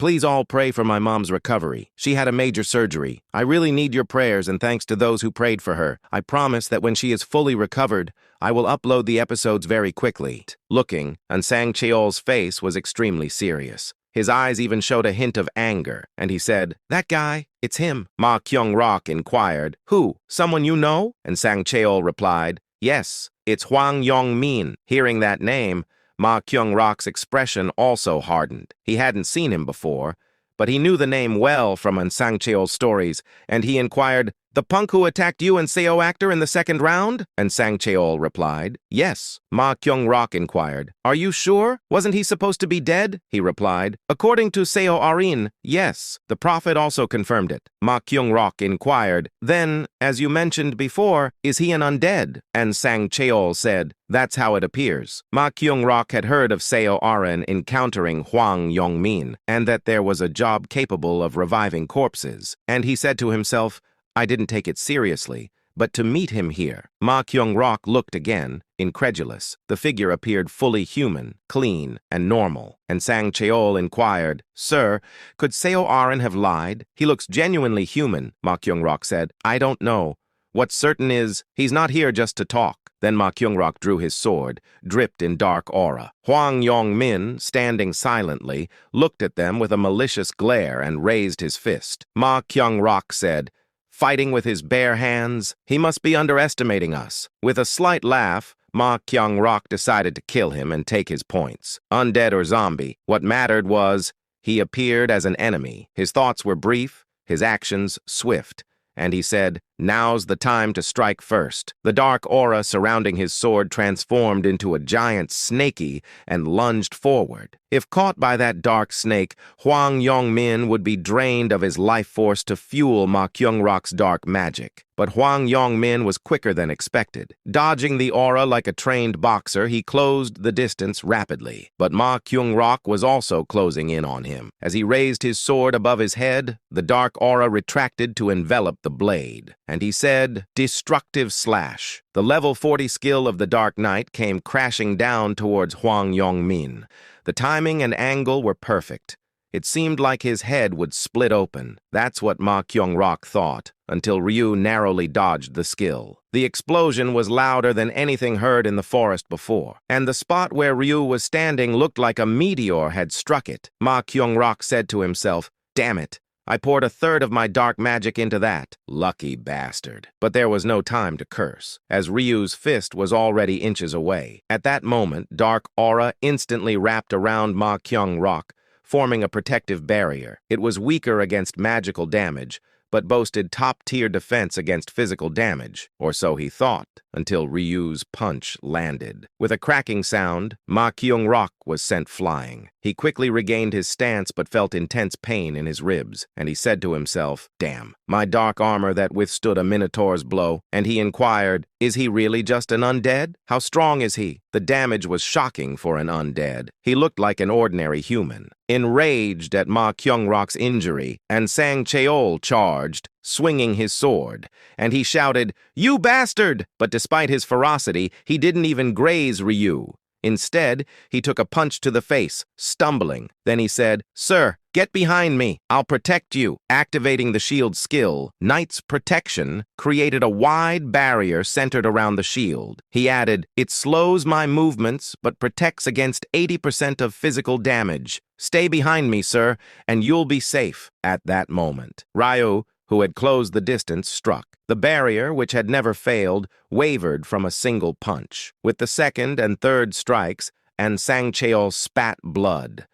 Please all pray for my mom's recovery. She had a major surgery. I really need your prayers and thanks to those who prayed for her. I promise that when she is fully recovered, I will upload the episodes very quickly. Looking, and Sang Cheol's face was extremely serious. His eyes even showed a hint of anger, and he said, "That guy, it's him." Ma Kyung-rok inquired, "Who? Someone you know?" And Sang Cheol replied, "Yes, it's Hwang Yong-min." Hearing that name, Ma Kyung-rok's expression also hardened. He hadn't seen him before, but he knew the name well from Sang Cheol's stories, and he inquired, "The punk who attacked you and Seo actor in the second round?" And Sang Cheol replied, "Yes." Ma Kyung-rok inquired, "Are you sure? Wasn't he supposed to be dead?" He replied, "According to Seo Arin, yes." The prophet also confirmed it. Ma Kyung-rok inquired, "Then, as you mentioned before, is he an undead?" And Sang Cheol said, "That's how it appears." Ma Kyung-rok had heard of Seo Arin encountering Hwang Yong-min, and that there was a job capable of reviving corpses, and he said to himself, "I didn't take it seriously, but to meet him here." Ma Kyung-rok looked again, incredulous. The figure appeared fully human, clean, and normal, and Sang Cheol inquired, "Sir, could Seo Arin have lied? He looks genuinely human." Ma Kyung-rok said, "I don't know. What's certain is, he's not here just to talk." Then Ma Kyung-rok drew his sword, dripped in dark aura. Hwang Yong-min, standing silently, looked at them with a malicious glare and raised his fist. Ma Kyung-rok said, "Fighting with his bare hands? He must be underestimating us." With a slight laugh, Ma Kyung-rok decided to kill him and take his points. Undead or zombie, what mattered was, he appeared as an enemy. His thoughts were brief, his actions swift, and he said, "Now's the time to strike first." The dark aura surrounding his sword transformed into a giant snaky and lunged forward. If caught by that dark snake, Hwang Yong-min would be drained of his life force to fuel Ma Kyung-rok's dark magic. But Hwang Yong-min was quicker than expected. Dodging the aura like a trained boxer, he closed the distance rapidly. But Ma Kyung-rok was also closing in on him. As he raised his sword above his head, the dark aura retracted to envelop the blade. And he said, "Destructive slash." The level 40 skill of the Dark Knight came crashing down towards Hwang Yong-min. The timing and angle were perfect. It seemed like his head would split open. That's what Ma Kyung-rok thought, until Ryu narrowly dodged the skill. The explosion was louder than anything heard in the forest before, and the spot where Ryu was standing looked like a meteor had struck it. Ma Kyung-rok said to himself, "Damn it. I poured a third of my dark magic into that. Lucky bastard." But there was no time to curse, as Ryu's fist was already inches away. At that moment, dark aura instantly wrapped around Ma Kyung-rok, forming a protective barrier. It was weaker against magical damage, but boasted top-tier defense against physical damage, or so he thought, until Ryu's punch landed. With a cracking sound, Ma Kyung-rok was sent flying. He quickly regained his stance but felt intense pain in his ribs, and he said to himself, "Damn, my dark armor that withstood a minotaur's blow." And he inquired, "Is he really just an undead? How strong is he?" The damage was shocking for an undead. He looked like an ordinary human. Enraged at Ma Kyung-rok's injury, and Sang Cheol charged, swinging his sword, and he shouted, "You bastard!" But despite his ferocity, he didn't even graze Ryu. Instead, he took a punch to the face, stumbling. Then he said, "Sir, get behind me. I'll protect you." Activating the shield skill, Knight's Protection created a wide barrier centered around the shield. He added, "It slows my movements, but protects against 80% of physical damage. Stay behind me, sir, and you'll be safe." At that moment, Ryu, who had closed the distance, struck. The barrier, which had never failed, wavered from a single punch. With the second and third strikes, and Sang Cheol spat blood.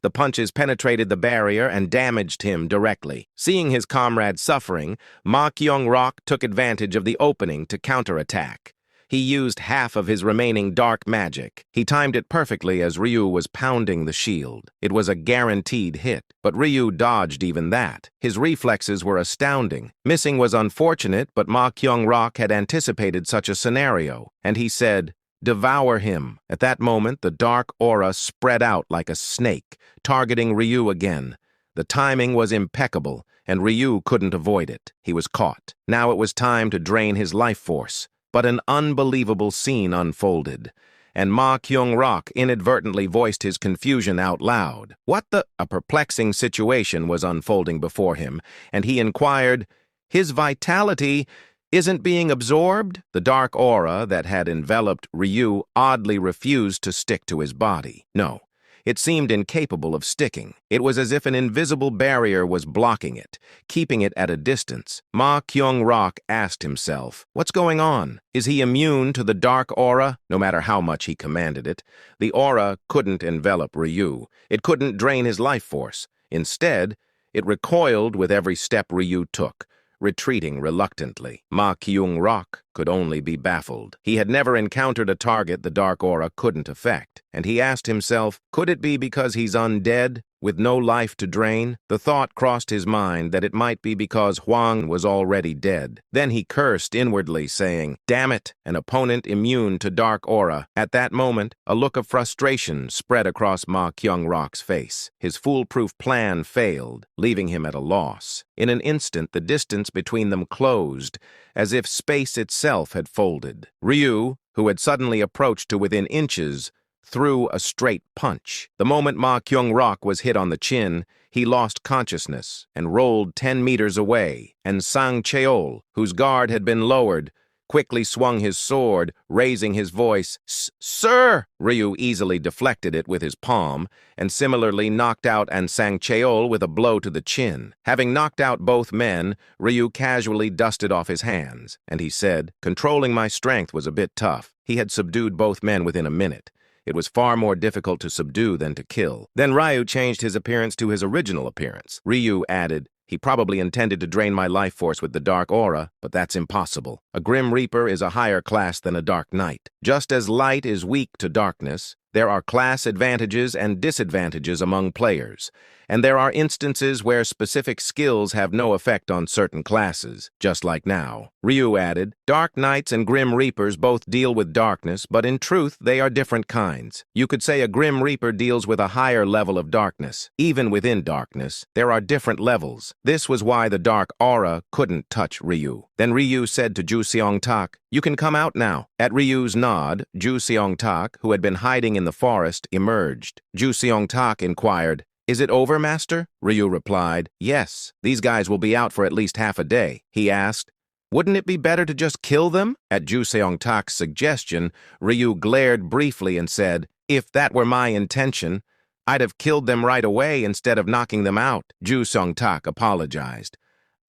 The punches penetrated the barrier and damaged him directly. Seeing his comrade suffering, Ma Kyung-rok took advantage of the opening to counterattack. He used half of his remaining dark magic. He timed it perfectly as Ryu was pounding the shield. It was a guaranteed hit, but Ryu dodged even that. His reflexes were astounding. Missing was unfortunate, but Ma Kyung-rok had anticipated such a scenario, and he said, "Devour him." At that moment, the dark aura spread out like a snake, targeting Ryu again. The timing was impeccable, and Ryu couldn't avoid it. He was caught. Now it was time to drain his life force. But an unbelievable scene unfolded. and Ma Kyung-rok inadvertently voiced his confusion out loud. What the? A perplexing situation was unfolding before him, and he inquired, "His vitality isn't being absorbed?" The dark aura that had enveloped Ryu oddly refused to stick to his body. No. It seemed incapable of sticking. It was as if an invisible barrier was blocking it, keeping it at a distance. Ma Kyung-rok asked himself, what's going on? Is he immune to the dark aura? No matter how much he commanded it, the aura couldn't envelop Ryu. It couldn't drain his life force. Instead, it recoiled with every step Ryu took, retreating reluctantly. Ma Kyung-rok could only be baffled. He had never encountered a target the dark aura couldn't affect, and he asked himself, could it be because he's undead, with no life to drain? The thought crossed his mind that it might be because Huang was already dead. Then he cursed inwardly, saying, damn it, an opponent immune to dark aura. At that moment, a look of frustration spread across Ma Kyung-rok's face. His foolproof plan failed, leaving him at a loss. In an instant, the distance between them closed, as if space itself had folded. Ryu, who had suddenly approached to within inches, threw a straight punch. The moment Ma Kyung-rok was hit on the chin, he lost consciousness and rolled 10 meters away, and Sang Cheol, whose guard had been lowered, quickly swung his sword, raising his voice. Sir! Ryu easily deflected it with his palm, and similarly knocked out Sang Cheol with a blow to the chin. Having knocked out both men, Ryu casually dusted off his hands, and he said, controlling my strength was a bit tough. He had subdued both men within a minute. It was far more difficult to subdue than to kill. Then Ryu changed his appearance to his original appearance. Ryu added, he probably intended to drain my life force with the dark aura, but that's impossible. A Grim Reaper is a higher class than a Dark Knight. Just as light is weak to darkness, there are class advantages and disadvantages among players, and there are instances where specific skills have no effect on certain classes, just like now. Ryu added, Dark Knights and Grim Reapers both deal with darkness, but in truth they are different kinds. You could say a Grim Reaper deals with a higher level of darkness. Even within darkness, there are different levels. This was why the dark aura couldn't touch Ryu. Then Ryu said to Ju Seong-tak, you can come out now. At Ryu's nod, Ju Seong-tak, who had been hiding in the forest, emerged. Ju Seong-tak inquired, is it over, Master? Ryu replied, yes, these guys will be out for at least half a day. He asked, wouldn't it be better to just kill them? At Ju Seong-tak's suggestion, Ryu glared briefly and said, if that were my intention, I'd have killed them right away instead of knocking them out. Ju Seong-tak apologized.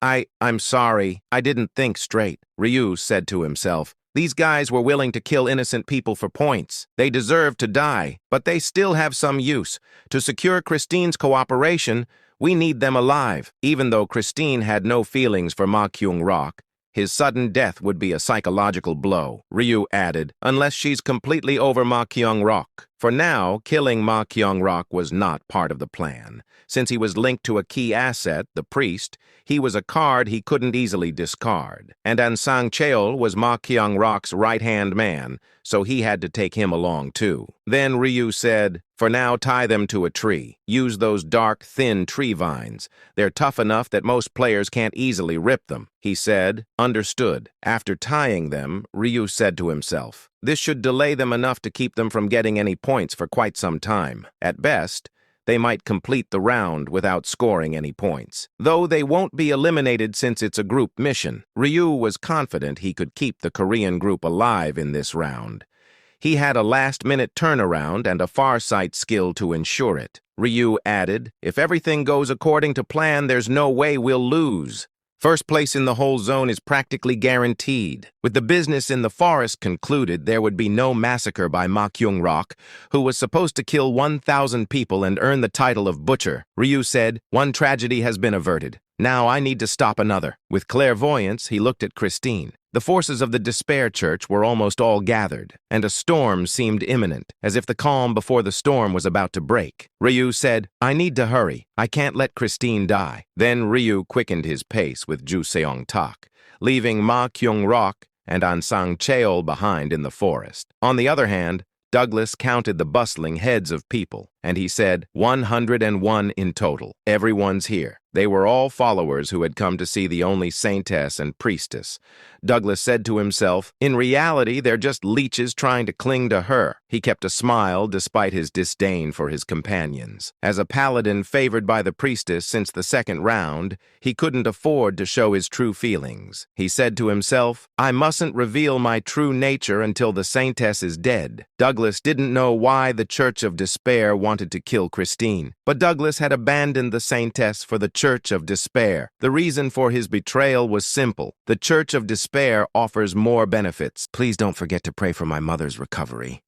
I'm sorry, I didn't think straight. Ryu said to himself, these guys were willing to kill innocent people for points. They deserve to die, but they still have some use. To secure Christine's cooperation, we need them alive. Even though Christine had no feelings for Ma Kyung-rok, his sudden death would be a psychological blow. Ryu added, unless she's completely over Ma Kyung-rok. For now, killing Ma Kyung-rok was not part of the plan. Since he was linked to a key asset, the priest, he was a card he couldn't easily discard. And Sang Cheol was Ma Kyung-rok's right-hand man, so he had to take him along too. Then Ryu said, for now tie them to a tree. Use those dark, thin tree vines. They're tough enough that most players can't easily rip them. He said, understood. After tying them, Ryu said to himself, this should delay them enough to keep them from getting any points for quite some time. At best, they might complete the round without scoring any points. Though they won't be eliminated since it's a group mission, Ryu was confident he could keep the Korean group alive in this round. He had a last-minute turnaround and a farsight skill to ensure it. Ryu added, if everything goes according to plan, there's no way we'll lose. First place in the whole zone is practically guaranteed. With the business in the forest concluded, there would be no massacre by Ma Kyung-rok, who was supposed to kill 1,000 people and earn the title of Butcher. Ryu said, one tragedy has been averted. Now I need to stop another. With clairvoyance, he looked at Christine. The forces of the Despair Church were almost all gathered, and a storm seemed imminent, as if the calm before the storm was about to break. Ryu said, I need to hurry. I can't let Christine die. Then Ryu quickened his pace with Ju Seong-tak, leaving Ma Kyung-rok and Sang Cheol behind in the forest. On the other hand, Douglas counted the bustling heads of people. And he said, 101 in total. Everyone's here. They were all followers who had come to see the only saintess and priestess. Douglas said to himself, in reality, they're just leeches trying to cling to her. He kept a smile despite his disdain for his companions. As a paladin favored by the priestess since the second round, he couldn't afford to show his true feelings. He said to himself, I mustn't reveal my true nature until the saintess is dead. Douglas didn't know why the Church of Despair wanted to kill Christine, but Douglas had abandoned the saintess for the Church of Despair. The reason for his betrayal was simple. The Church of Despair offers more benefits. Please don't forget to pray for my mother's recovery.